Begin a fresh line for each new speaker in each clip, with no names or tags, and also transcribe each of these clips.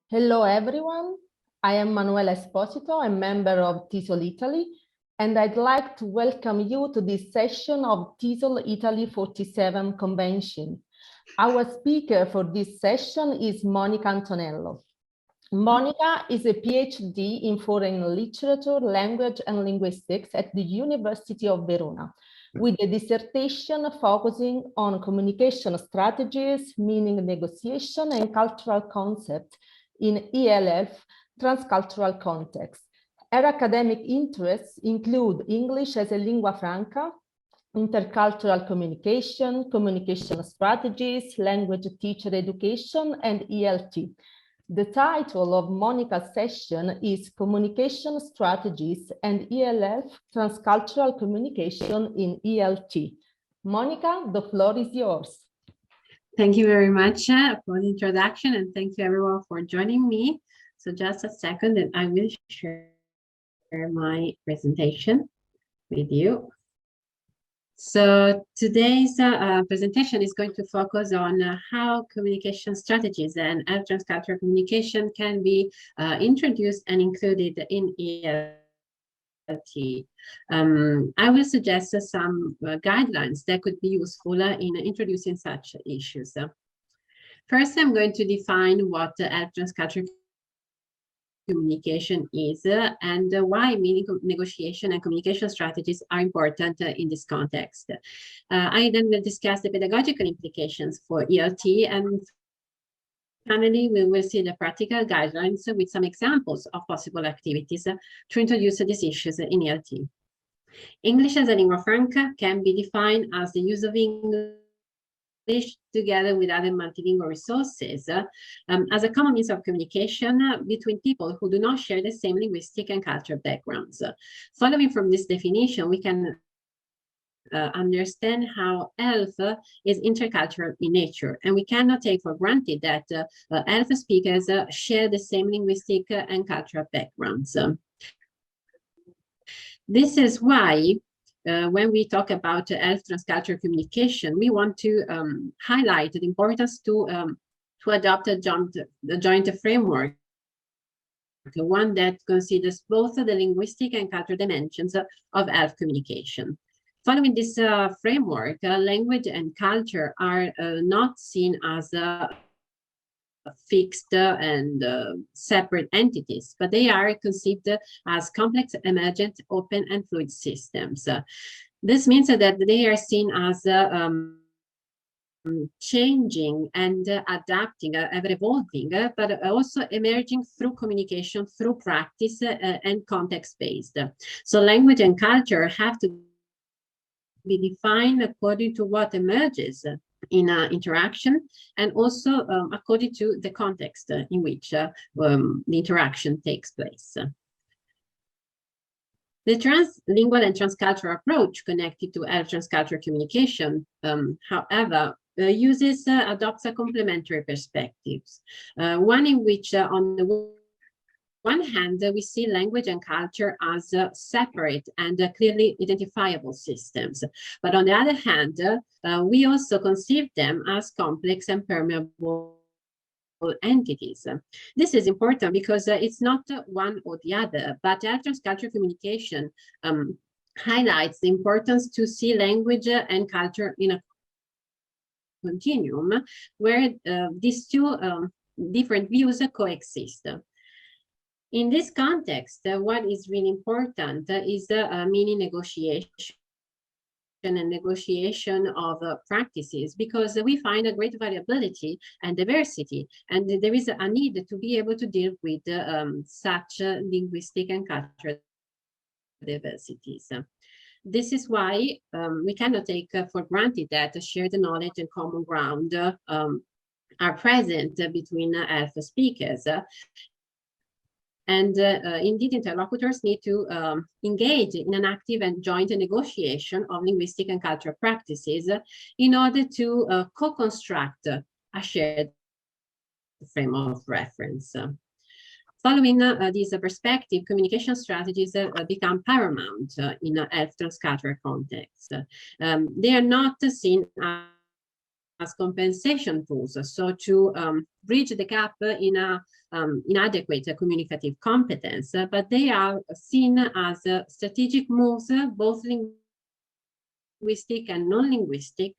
Hello, everyone. I am Manuela Esposito, a member of TESOL Italy, and I'd like to welcome you to this session of TESOL Italy 47 Convention. Our speaker for this session is Monica Antonello. Monica is a PhD in Foreign Literature, Language and Linguistics at the University of Verona, with a dissertation focusing on communication strategies, meaning negotiation, and cultural concepts in ELF transcultural context. Her academic interests include English as a lingua franca, intercultural communication, communication strategies, language teacher education, and ELT. The title of Monica's session is Communication Strategies and ELF Transcultural Communication in ELT. Monica, the floor is yours.
Thank you very much for the introduction, and thank you everyone for joining me. So just a second and I will share my presentation with you. So today's presentation is going to focus on how communication strategies and transcultural communication can be introduced and included in ELT. I will suggest some guidelines that could be useful in introducing such issues. First, I'm going to define what transcultural communication is and why meaning negotiation and communication strategies are important in this context. I then will discuss the pedagogical implications for ELT, and finally, we will see the practical guidelines with some examples of possible activities to introduce these issues in ELT. English as a lingua franca can be defined as the use of English together with other multilingual resources as a common means of communication between people who do not share the same linguistic and cultural backgrounds. Following from this definition, we can understand how ELF is intercultural in nature, and we cannot take for granted that ELF speakers share the same linguistic and cultural backgrounds. This is why when we talk about ELF transcultural communication, we want to highlight the importance to adopt a joint framework, one that considers both the linguistic and cultural dimensions of ELF communication. Following this framework, language and culture are not seen as fixed and separate entities, but they are conceived as complex, emergent, open, and fluid systems. This means that they are seen as changing and adapting, ever evolving, but also emerging through communication, through practice, and context-based. So language and culture have to be defined according to what emerges in interaction, and also according to the context in which the interaction takes place. The translingual and transcultural approach connected to ELF transcultural communication, however, adopts a complementary perspectives. One in which, on the one hand, we see language and culture as separate and clearly identifiable systems. But on the other hand, we also conceive them as complex and permeable entities. This is important because it's not one or the other, but transcultural communication highlights the importance to see language and culture in a continuum where these two different views coexist. In this context, what is really important is the meaning negotiation and negotiation of practices, because we find a great variability and diversity, and there is a need to be able to deal with such linguistic and cultural diversities. This is why we cannot take for granted that shared knowledge and common ground are present between ELF speakers. And indeed, interlocutors need to engage in an active and joint negotiation of linguistic and cultural practices in order to co-construct a shared frame of reference. Following this perspective, communication strategies become paramount in ELF transcultural context. They are not seen as compensation tools, so to bridge the gap in inadequate communicative competence, but they are seen as strategic moves, both linguistic and non-linguistic,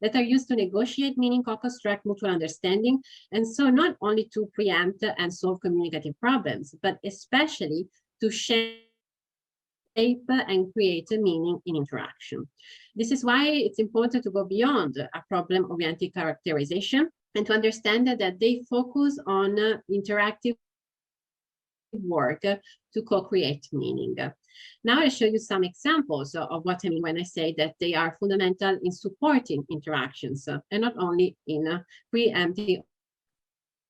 that are used to negotiate meaning, co-construct mutual understanding, and so not only to preempt and solve communicative problems, but especially to shape and create a meaning in interaction. This is why it's important to go beyond a problem-oriented characterization and to understand that they focus on interactive work to co-create meaning. Now I'll show you some examples of what I mean when I say that they are fundamental in supporting interactions and not only in preempting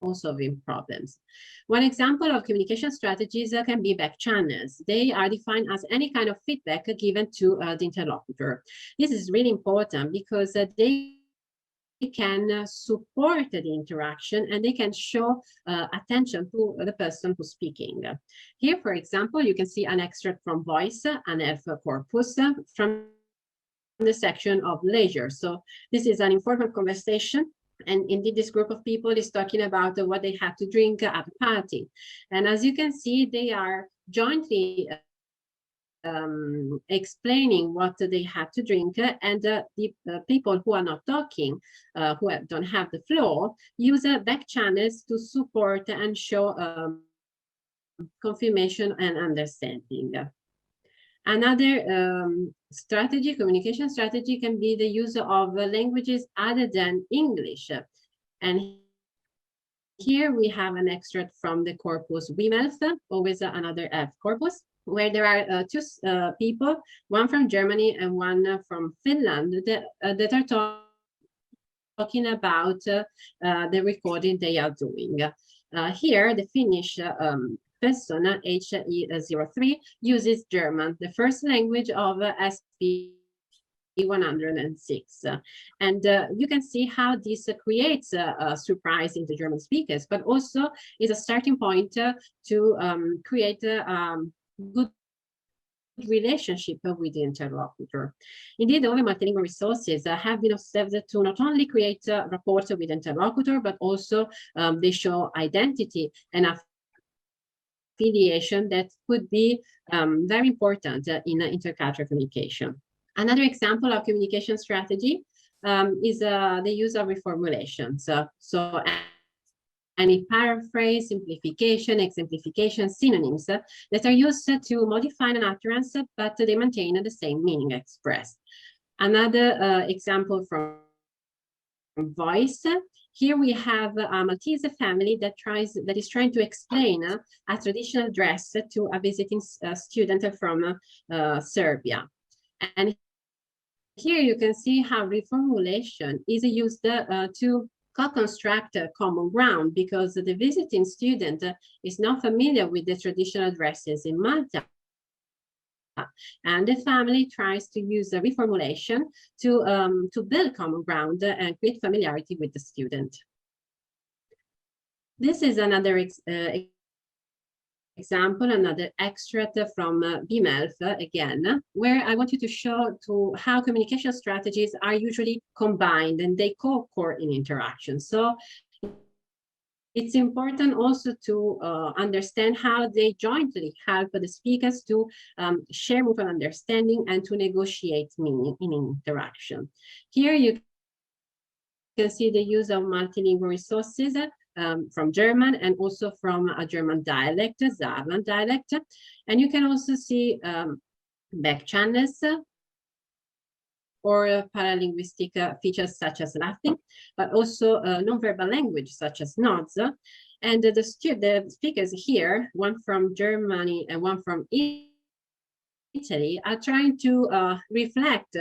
or solving problems. One example of communication strategies can be back channels. They are defined as any kind of feedback given to the interlocutor. This is really important because they can support the interaction and they can show attention to the person who's speaking. Here, for example, you can see an extract from Voice, an ELF corpus from the section of leisure. So this is an informal conversation. And indeed, this group of people is talking about what they have to drink at a party. And as you can see, they are jointly explaining what they have to drink, and the people who are not talking, who don't have the floor, use back channels to support and show confirmation and understanding. Another strategy, communication strategy, can be the use of languages other than English. And here we have an extract from the corpus WIMELF, always another F corpus, where there are two people, one from Germany and one from Finland, that are talking about the recording they are doing. Here, the Finnish person, HE03, uses German, the first language of SP 106. And you can see how this creates a surprise in the German speakers, but also is a starting point to create good relationship with the interlocutor. Indeed, all multilingual resources have been observed to not only create rapport with the interlocutor, but also they show identity and affiliation that could be very important in intercultural communication. Another example of communication strategy is the use of reformulation. So any paraphrase, simplification, exemplification, synonyms that are used to modify an utterance, but they maintain the same meaning expressed. Another example from Voice. Here we have a Maltese family that is trying to explain a traditional dress to a visiting student from Serbia. And here you can see how reformulation is used to co-construct a common ground, because the visiting student is not familiar with the traditional dresses in Malta. And the family tries to use a reformulation to build common ground and create familiarity with the student. This is another example, another extract from BMELF again, where I want you to show how communication strategies are usually combined and they co-occur in interaction. So it's important also to understand how they jointly help the speakers to share mutual understanding and to negotiate meaning in interaction. Here you can see the use of multilingual resources from German and also from a German dialect, Saarland dialect. And you can also see back channels or paralinguistic features such as laughing, but also nonverbal language such as nods. And the speakers here, one from Germany and one from Italy, are trying to reflect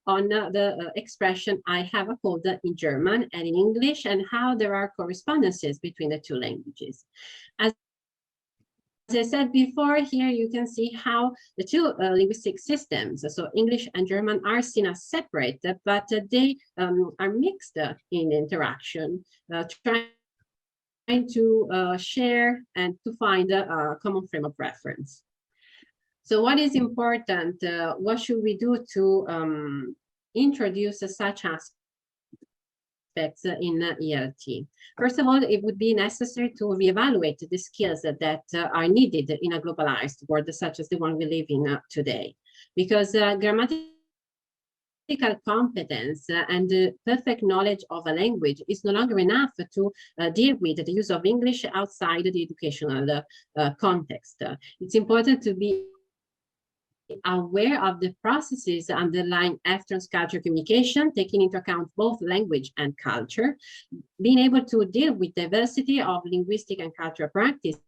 on the expression I have a cold in German and in English, and how there are correspondences between the two languages. As I said before, here you can see how the two linguistic systems, so English and German, are seen as separate, but they are mixed in interaction, trying to share and to find a common frame of reference. So what is important? What should we do to introduce such aspects aspects in ELT. First of all, it would be necessary to reevaluate the skills that are needed in a globalized world such as the one we live in today, because grammatical competence and perfect knowledge of a language is no longer enough to deal with the use of English outside the educational context. It's important to be aware of the processes underlying transcultural communication, taking into account both language and culture, being able to deal with diversity of linguistic and cultural practices,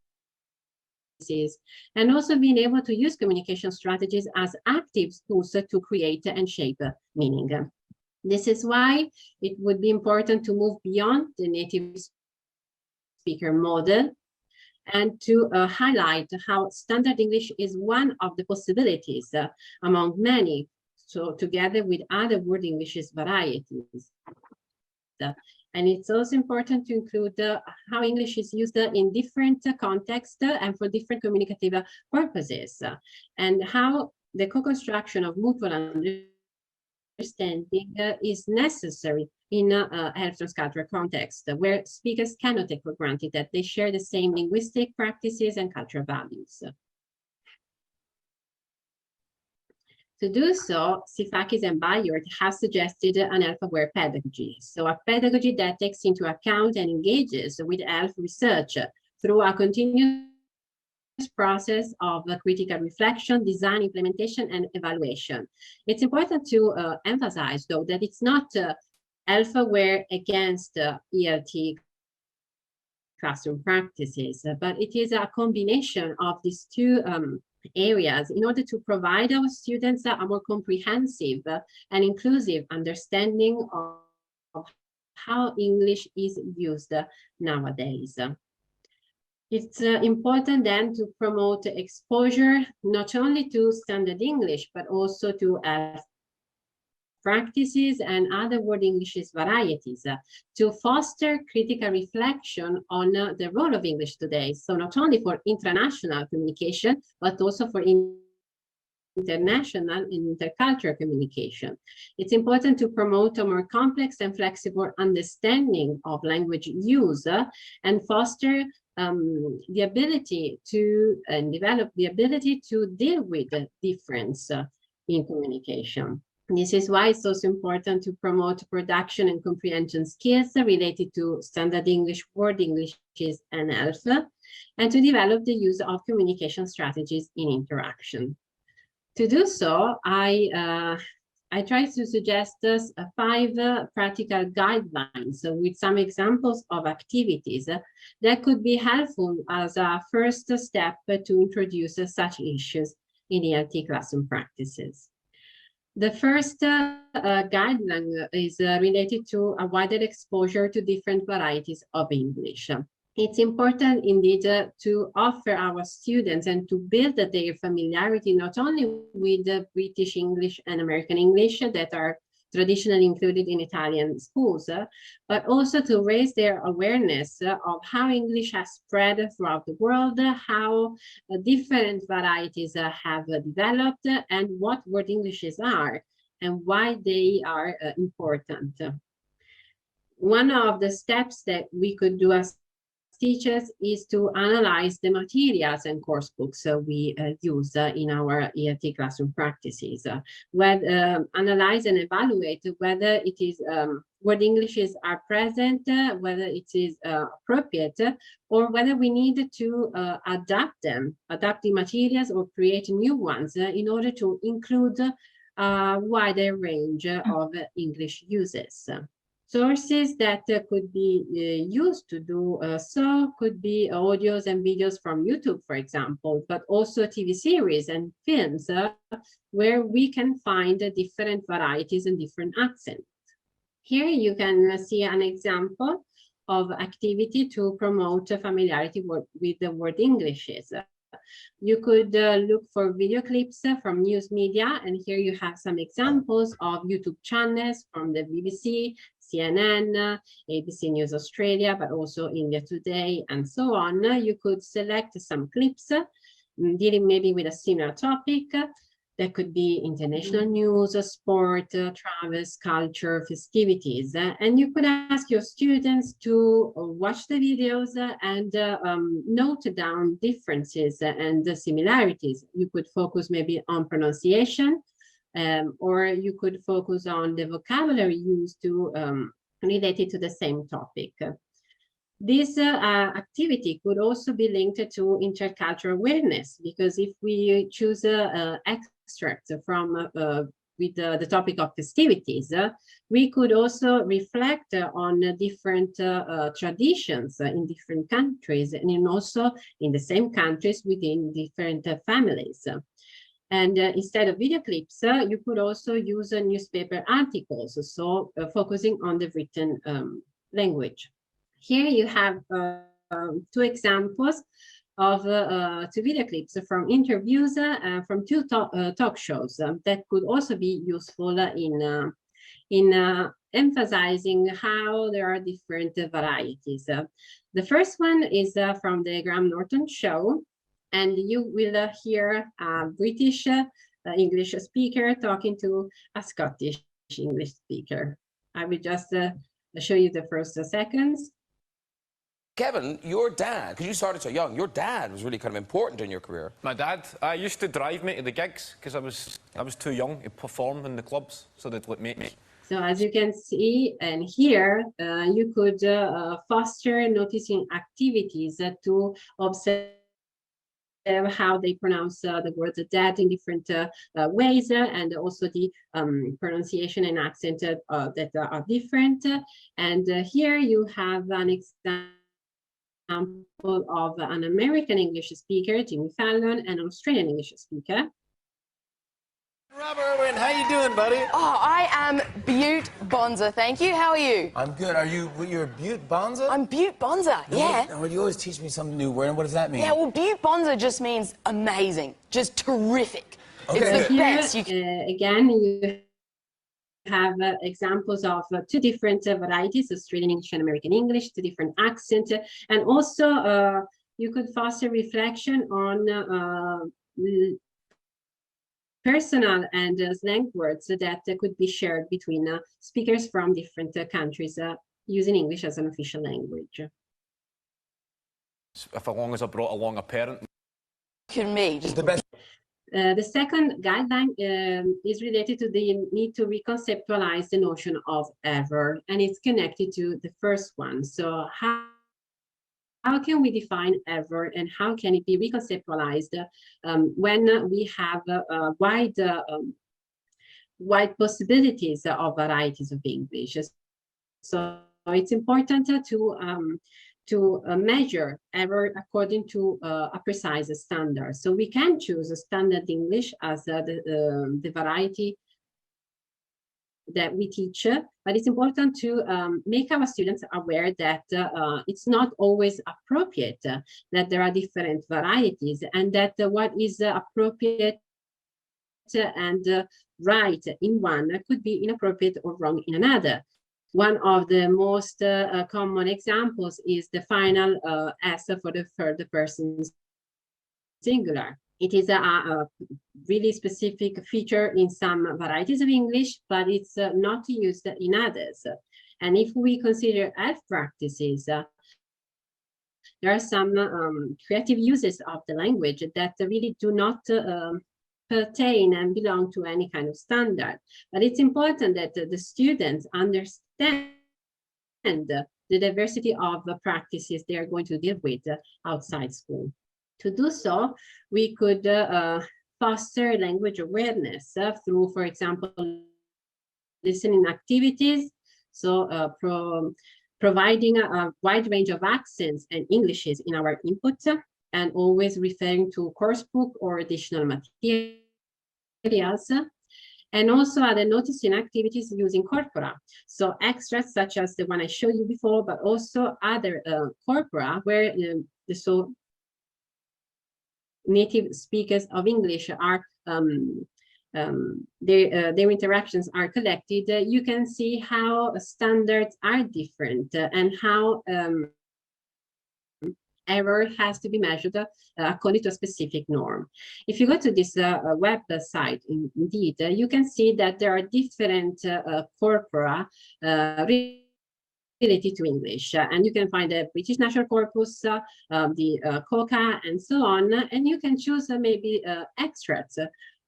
and also being able to use communication strategies as active tools to create and shape meaning. This is why it would be important to move beyond the native speaker model and to highlight how standard English is one of the possibilities among many, so together with other word Englishes varieties. And it's also important to include how English is used in different contexts and for different communicative purposes, and how the co-construction of mutual understanding is necessary in a transcultural context, where speakers cannot take for granted that they share the same linguistic practices and cultural values. To do so, Sifakis and Bayard have suggested an health-aware pedagogy. So a pedagogy that takes into account and engages with health research through a continuous process of critical reflection, design, implementation, and evaluation. It's important to emphasize, though, that it's not health-aware against ELT classroom practices, but it is a combination of these two areas in order to provide our students a more comprehensive and inclusive understanding of how English is used nowadays. It's important then to promote exposure not only to standard English, but also to practices and other word Englishes varieties to foster critical reflection on the role of English today. So not only for international communication, but also for international and intercultural communication. It's important to promote a more complex and flexible understanding of language use and foster the ability to develop the ability to deal with the difference in communication. This is why it's also important to promote production and comprehension skills related to standard English, word Englishes, and health, and to develop the use of communication strategies in interaction. To do so, I try to suggest 5 practical guidelines with some examples of activities that could be helpful as a first step to introduce such issues in ELT classroom practices. The first guideline is related to a wider exposure to different varieties of English. It's important indeed to offer our students and to build their familiarity not only with the British English and American English that are traditionally included in Italian schools, but also to raise their awareness of how English has spread throughout the world, how different varieties have developed, and what word Englishes are, and why they are important. One of the steps that we could do as teachers is to analyze the materials and course books we use in our ELT classroom practices. Analyze and evaluate whether it is word Englishes are present, whether it is appropriate, or whether we need to adapt the materials or create new ones in order to include a wider range of English uses. Sources that could be used to do so could be audios and videos from YouTube, for example, but also TV series and films where we can find different varieties and different accents. Here you can see an example of activity to promote familiarity with the word Englishes. You could look for video clips from news media, and here you have some examples of YouTube channels from the BBC, CNN, ABC News Australia, but also India Today, and so on. You could select some clips dealing maybe with a similar topic, That could be international news, sport, travels, culture, festivities. And you could ask your students to watch the videos and note down differences and similarities. You could focus maybe on pronunciation, or you could focus on the vocabulary used to related to the same topic. This activity could also be linked to intercultural awareness, because if we choose extracts from with the topic of festivities, we could also reflect on different traditions in different countries, and also in the same countries within different families. And instead of video clips, you could also use newspaper articles, so focusing on the written language. Here you have two examples of two video clips from interviews from two talk shows that could also be useful in emphasizing how there are different varieties. The first one is from the Graham Norton show, and you will hear a British English speaker talking to a Scottish English speaker. I will just show you the first seconds.
Kevin, your dad, because you started so young, your dad was really kind of important in your career.
My dad used to drive me to the gigs because I was too young to perform in the clubs, so they'd let me.
So as you can see and hear, you could foster noticing activities to observe how they pronounce the word dad in different ways, and also the pronunciation and accent that are different. And here you have an example of an American English speaker, Jimmy Fallon, and an Australian English speaker.
Rob Irwin, how you doing, buddy?
Oh, I am Butte Bonza, thank you. How are you?
I'm good. You're Butte Bonza?
I'm Butte Bonza, yeah.
You always teach me some new word, and what does that mean?
Yeah, well, Butte Bonza just means amazing, just terrific.
Okay.
It's the
Here,
best.
Again, you have examples of two different varieties, Australian English and American English, two different accents, and also you could foster reflection on personal and slang words that could be shared between speakers from different countries using English as an official language.
If as long as I brought along a parent.
Can me. Just
The best.
The second guideline is related to the need to reconceptualize the notion of error, and it's connected to the first one. So how can we define error, and how can it be reconceptualized when we have wide possibilities of varieties of English? So it's important to measure error according to a precise standard. So we can choose a standard English as the variety that we teach, but it's important to make our students aware that it's not always appropriate, that there are different varieties, and that what is appropriate and right in one could be inappropriate or wrong in another. One of the most common examples is the final S for the third person singular. It is a really specific feature in some varieties of English, but it's not used in others. And if we consider health practices, there are some creative uses of the language that really do not pertain and belong to any kind of standard. But it's important that the students understand the diversity of practices they are going to deal with outside school. To do so, we could foster language awareness through, for example, listening activities. So providing a wide range of accents and Englishes in our input, and always referring to course book or additional materials. And also other noticing activities using corpora. So extras such as the one I showed you before, but also other corpora where the native speakers of English are their interactions are collected. You can see how standards are different and how error has to be measured according to a specific norm. If you go to this website, indeed, you can see that there are different corpora related to English, and you can find the British National Corpus, the COCA, and so on, and you can choose maybe extracts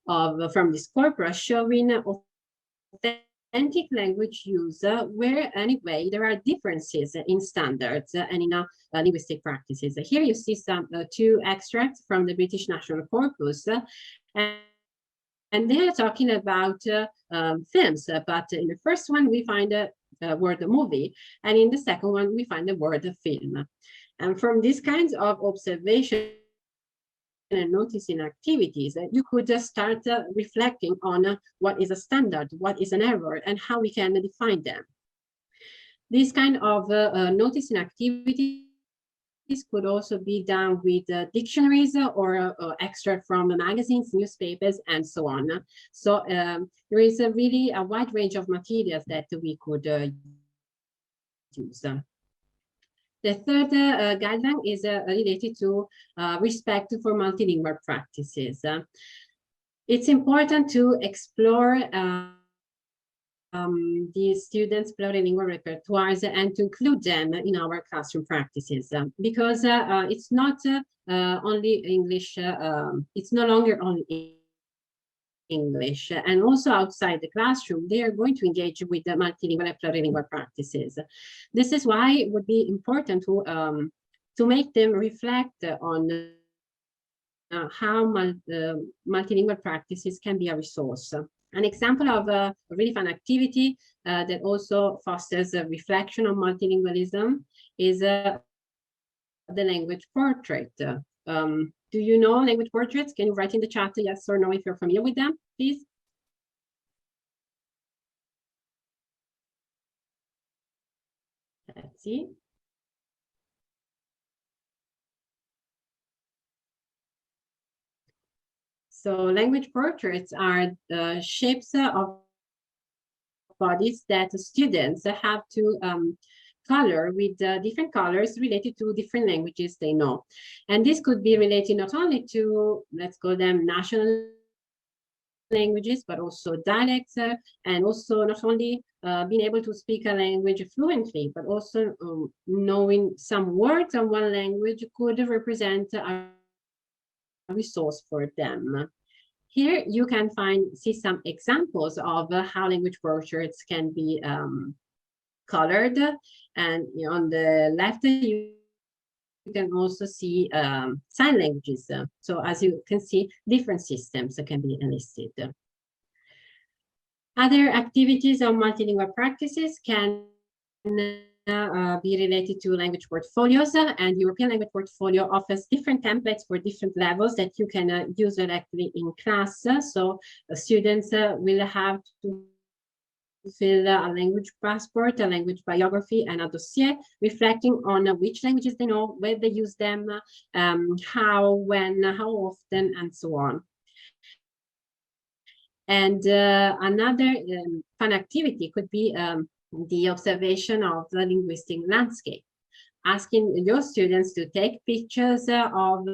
from this corpora showing authentic language use where anyway there are differences in standards and in linguistic practices. Here you see some two extracts from the British National Corpus, and they are talking about films, but in the first one we find a word movie, and in the second one we find the word film. And from these kinds of observation and noticing activities, you could start reflecting on what is a standard, what is an error, and how we can define them. This kind of noticing activities could also be done with dictionaries or extract from magazines, newspapers, and so on. So there is really a wide range of materials that we could use. The third guideline is related to respect for multilingual practices. It's important to explore the students' plurilingual repertoires and to include them in our classroom practices, because it's not only English, it's no longer only English, and also outside the classroom, they are going to engage with the multilingual and plurilingual practices. This is why it would be important to make them reflect on how multilingual practices can be a resource. An example of a really fun activity that also fosters a reflection on multilingualism is the language portrait. Do you know language portraits? Can you write in the chat yes or no if you're familiar with them, please? Let's see. So language portraits are shapes of bodies that students have to color with different colors related to different languages they know. And this could be related not only to, let's call them national languages, but also dialects, and also not only being able to speak a language fluently, but also knowing some words in one language could represent a resource for them. Here you can see some examples of how language portraits can be colored, and on the left you can also see sign languages. So as you can see, different systems can be enlisted. Other activities of multilingual practices can be related to language portfolios, and European language portfolio offers different templates for different levels that you can use directly in class. So students will have to fill a language passport, a language biography, and a dossier reflecting on which languages they know, where they use them, how, when, how often, and so on. And another fun activity could be the observation of the linguistic landscape, asking your students to take pictures of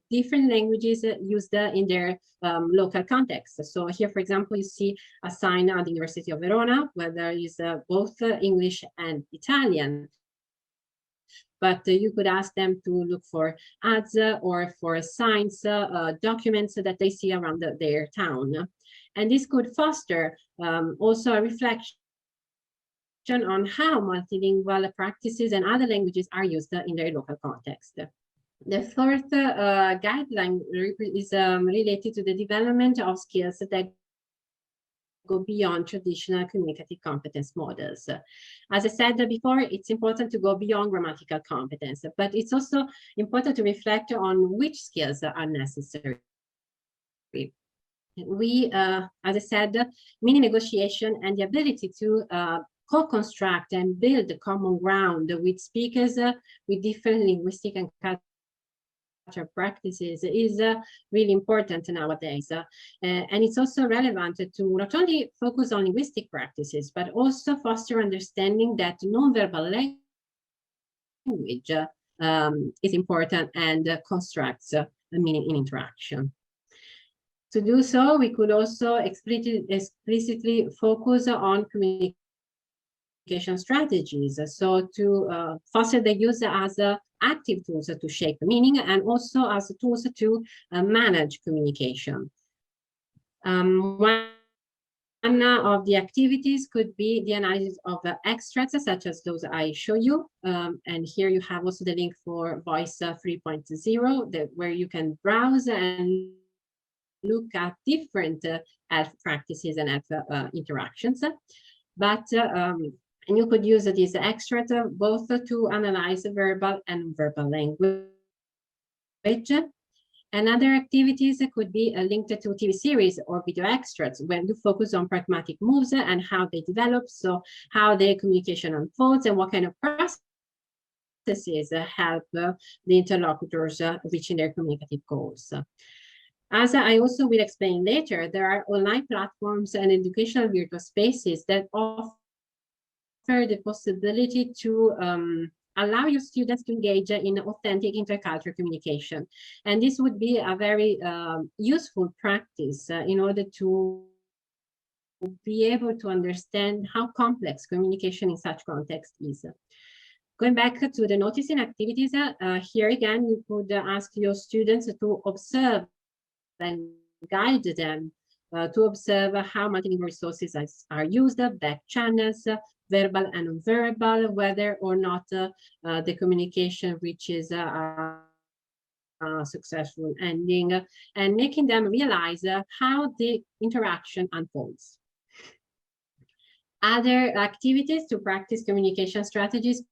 different languages used in their local context. So here, for example, you see a sign at the University of Verona where there is both English and Italian. But you could ask them to look for ads or for signs, documents that they see around their town. And this could foster also a reflection on how multilingual practices and other languages are used in their local context. The fourth guideline is related to the development of skills that go beyond traditional communicative competence models. As I said before, it's important to go beyond grammatical competence, but it's also important to reflect on which skills are necessary. We, as I said, meaning negotiation and the ability to co-construct and build common ground with speakers with different linguistic and cultural practices is really important nowadays. And it's also relevant to not only focus on linguistic practices, but also foster understanding that nonverbal language is important and constructs a meaning in interaction. To do so, we could also explicitly focus on communication strategies. So to foster the use as active tools to shape meaning and also as tools to manage communication. One of the activities could be the analysis of extracts such as those I show you. And here you have also the link for Voice 3.0 where you can browse and look at different ELF practices and ELF interactions. But and you could use these extracts both to analyze verbal and non-verbal language. And other activities could be linked to TV series or video extracts when you focus on pragmatic moves and how they develop, so how the communication unfolds and what kind of processes help the interlocutors reaching their communicative goals. As I also will explain later, there are online platforms and educational virtual spaces that offer the possibility to allow your students to engage in authentic intercultural communication. And this would be a very useful practice in order to be able to understand how complex communication in such context is. Going back to the noticing activities, here again, you could ask your students to observe and guide them to observe how multilingual resources are used, back channels, verbal and non-verbal, whether or not the communication reaches a successful ending, and making them realize how the interaction unfolds. Other activities to practice communication strategies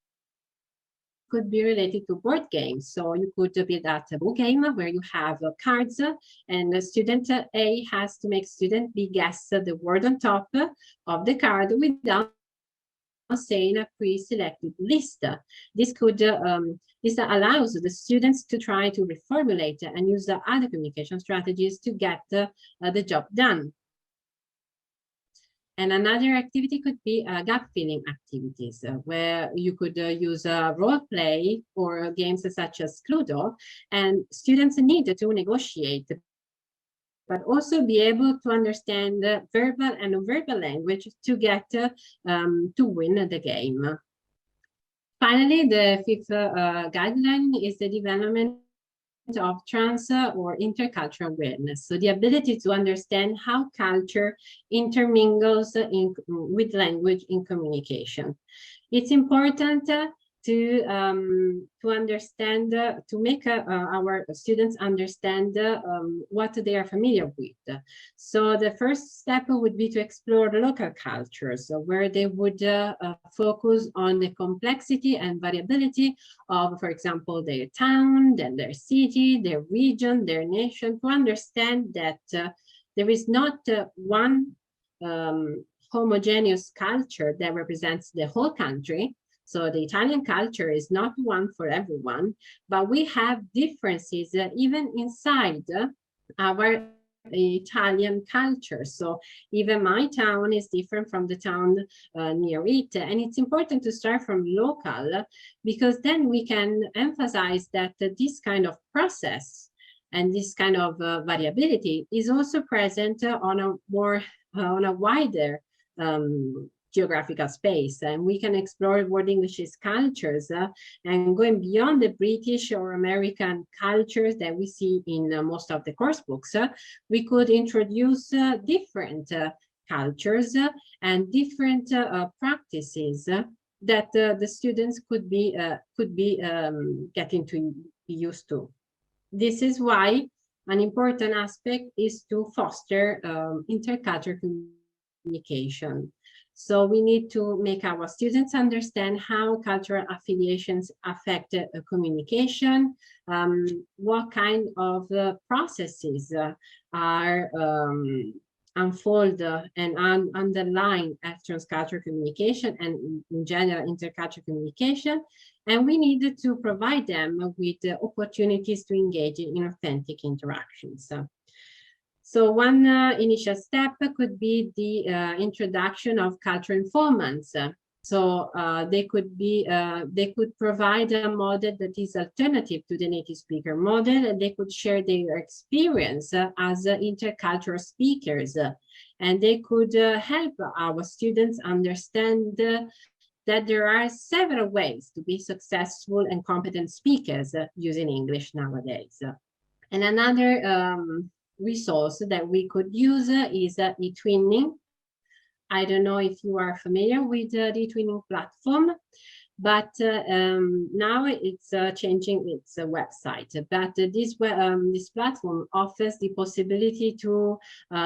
could be related to board games. So you could build out a board game where you have cards and student A has to make student B guess the word on top of the card without saying a pre-selected list. This could this allows the students to try to reformulate and use the other communication strategies to get the job done. And another activity could be gap filling activities, where you could use role play or games such as Cluedo, and students need to negotiate, but also be able to understand verbal and non-verbal language to get to win the game. Finally, the fifth guideline is the development of trans or intercultural awareness. So the ability to understand how culture intermingles with language in communication. It's important to understand, to make our students understand what they are familiar with. So the first step would be to explore local cultures, where they would focus on the complexity and variability of, for example, their town, then their city, their region, their nation, to understand that there is not one homogeneous culture that represents the whole country. So the Italian culture is not one for everyone, but we have differences even inside our Italian culture. So even my town is different from the town near it. And it's important to start from local, because then we can emphasize that this kind of process and this kind of variability is also present on a wider geographical space, and we can explore world English's cultures and going beyond the British or American cultures that we see in most of the course books. We could introduce different cultures and different practices that the students could be getting to be used to. This is why an important aspect is to foster intercultural communication. So we need to make our students understand how cultural affiliations affect communication, what kind of processes are unfold and underline transcultural communication and in general intercultural communication. And we need to provide them with opportunities to engage in authentic interactions. So one initial step could be the introduction of cultural informants. So they could provide a model that is alternative to the native speaker model, and they could share their experience as intercultural speakers. And they could help our students understand that there are several ways to be successful and competent speakers using English nowadays. And another resource that we could use is eTwinning. I don't know if you are familiar with the eTwinning platform, but now it's changing its website. But this platform offers the possibility to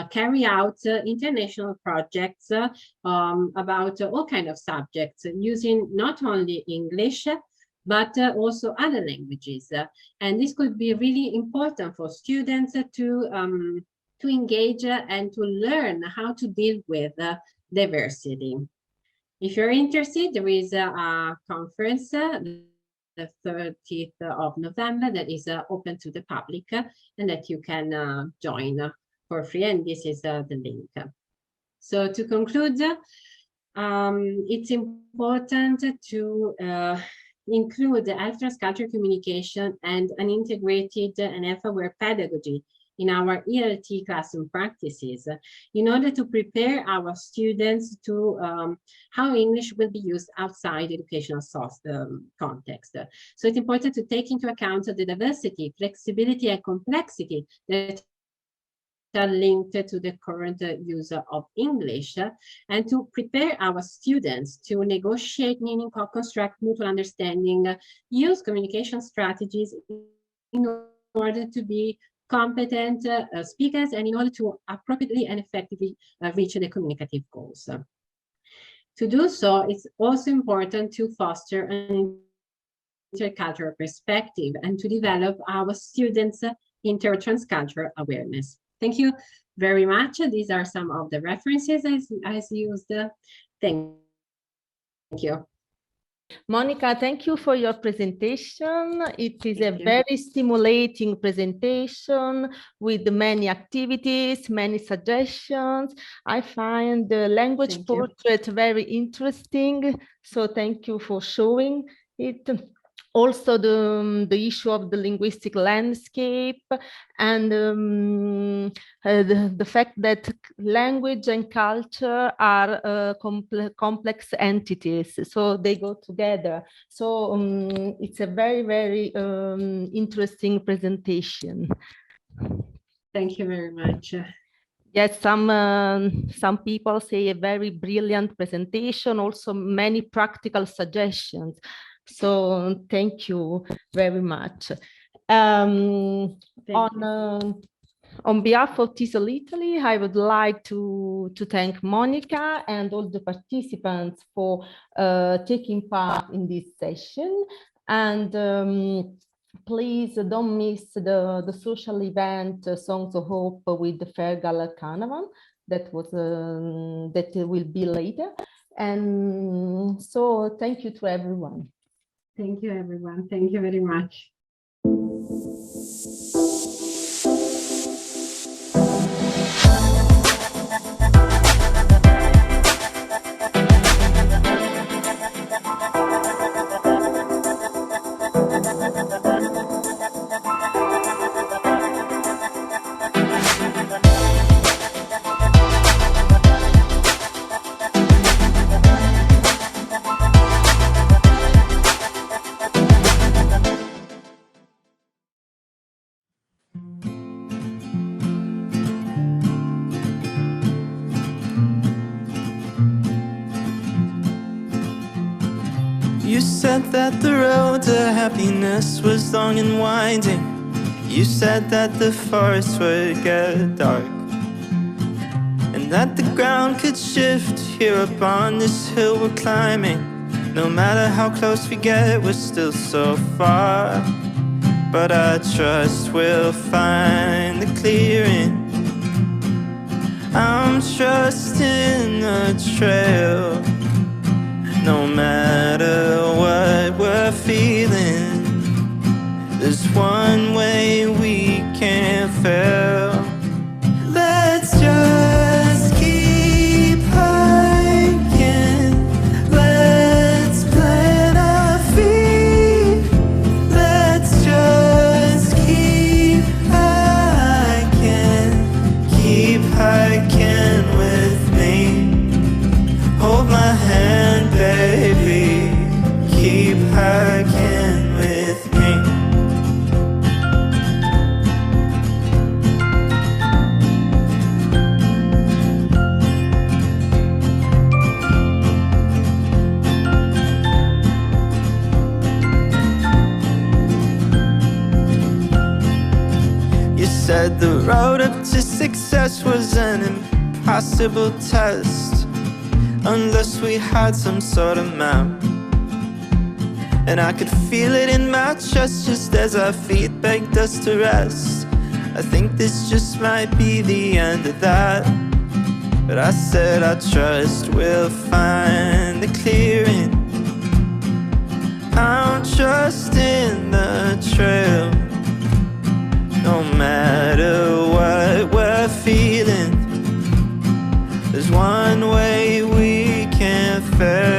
carry out international projects about all kinds of subjects using not only English, but also other languages. And this could be really important for students to engage and to learn how to deal with diversity. If you're interested, there is a conference, the 30th of November, that is open to the public and that you can join for free. And this is the link. So to conclude, it's important to include the transcultural communication and an integrated and health-aware pedagogy in our ELT classroom practices in order to prepare our students to how English will be used outside educational context. So it's important to take into account the diversity, flexibility, and complexity that are linked to the current use of English, and to prepare our students to negotiate meaningful, construct mutual understanding, use communication strategies in order to be competent speakers and in order to appropriately and effectively reach the communicative goals. To do so, it's also important to foster an intercultural perspective and to develop our students' inter-transcultural awareness. Thank you very much. These are some of the references I used. Thank you.
Monica, thank you for your presentation. It is a very stimulating presentation with many activities, many suggestions. I find the language portrait very interesting. So thank you for showing it. Also the issue of the linguistic landscape and the fact that language and culture are complex entities, so they go together. So it's a very, very interesting presentation.
Thank you very much.
Yes, some people say a very brilliant presentation, also many practical suggestions. So thank you very much. On behalf of TESOL Italy, I would like to thank Monica and all the participants for taking part in this session. And please don't miss the social event Songs of Hope with the Fergal Carnival that will be later. And so thank you to everyone.
Thank you, everyone. Thank you very much.
You said that the road to happiness was long and winding. You said that the forest would get dark, and that the ground could shift here upon this hill we're climbing. No matter how close we get, we're still so far. But I trust we'll find the clearing. I'm trusting the trail. No matter what we're feeling, there's one way we can't fail. Let's just keep hiking. said the road up to success was an impossible test unless we had some sort of map. And I could feel it in my chest just as our feet begged us to rest. I think this just might be the end of that. But I said I trust we'll find the clearing. I don't trust in the trail. No matter what we're feeling, there's one way we can fail.